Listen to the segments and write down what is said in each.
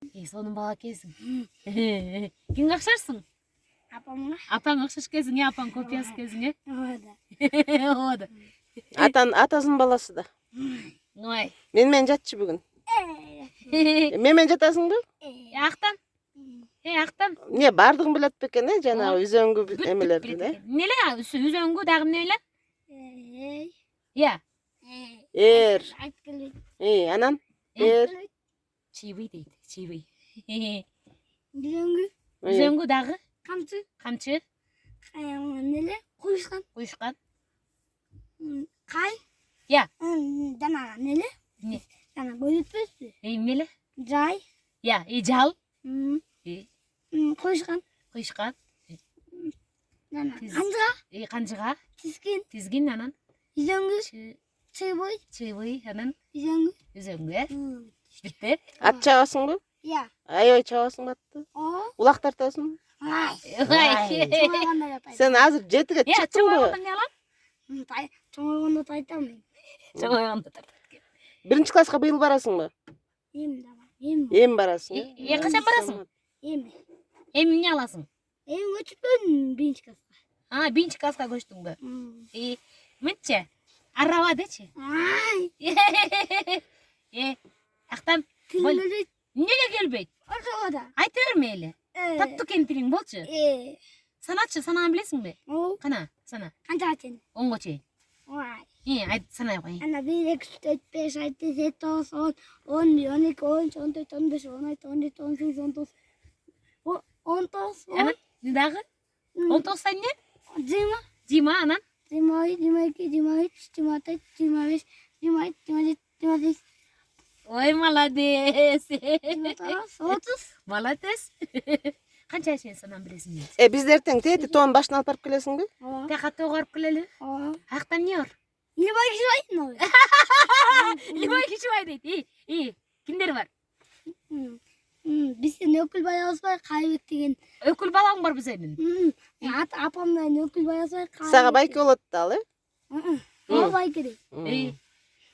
Сонун бала экенсиң. Кимге окшорсуң? Апамга. Апаң окшош экенсиң, апаң копиясы экенсиң, Оода. Оода. Атасынын баласы да. Ой. Менен жатчы бүгүн. Менен жатасыңбы? Актан? Актан. Не бардыгын билет бекен, жана үзөңгү эмелерди, Неле үзөңгү дагы эмне эле? Я. Айткылы. Анан Чийбый дейт, чийбый. Үзөңгү. Үзөңгү дагы Камчы. камчы, Неле? Куйушкан. куюшкан. Кай. Я. Жана неле? Не? Жана көзөтпөсү. Эмне эле? Жай. Я, жал. Куйушкан. Куюшкан. Жана канжыга. Канжыга. Тизгин. Тизгин анан. Үзөңгү. Чыйбой. Чыйбый анан. Үзөңгү. Үзөңгү. Бүтті? ат чабасыңбы? Я. Аябай чабасыңбы атты? Улак тартасың? Сен азыр 7ге чыктыңбы? эмне алам? Чоңойгондо тайтам. Чоңойгондо тартат. 1 класска быйыл барасыңбы? Эми барасың. Качан барасың? Эми. Эми эмне аласың? Эми өчүппүн 1 класска. 1 класска көчтүңбү? Мынча? Араба дечи. Актан Келбейт. эмнеге келбейт? Ошого Айта берме эле. Таптуу кемпириң болчу. Саначы, санаган билесиңби? Кана, сана. Канчага чейин? 10го чейин. Ой. Айт, санай коеюн. Ана 1, 2, 3, 4, 5, 6, 7, 8, 10, 11, 12, 13, 14, 15, 16, 17, 18, 19. Анан дагы 19 сайын не? 20. 20 анан 21, 22, 23, 24, 25, 26, 27, 28. Ой, молодец. 30. Молодец. Канча чейин санап билесиң? Биз эртең тети тоонун башына алып барып келесиңби? Тияка тоого барып келели. Актан эмне бар? Илбай кишибайдын. Илбай кичибай дейт. Кимдер бар? Биздин Өкүлбай Алысбай Кайбек деген. Өкүл балаң барбы сенин? Апам менен Өкүлбай Алысбай Кайбек. Сага байке болот да ал, О, байке дейт.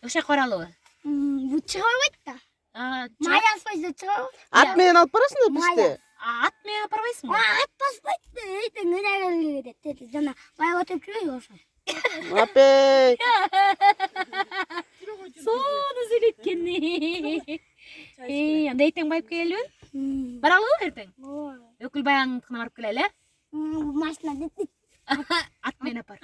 Ошо коралыбы? Бу чыга албайт да. Май Алысбай чыга. Ат менен алып барасың да бизди? Ат менен алып барбайсыңбы? Ат баспайт. Эйтең гына деп. Жана байга өтүп жүрөй ошо. Апей. Сону сүйлөткөн. Анда эртең барып келелиби? Баралыбы эртең? Өкүл баяңдыкына барып келели, Машина деп.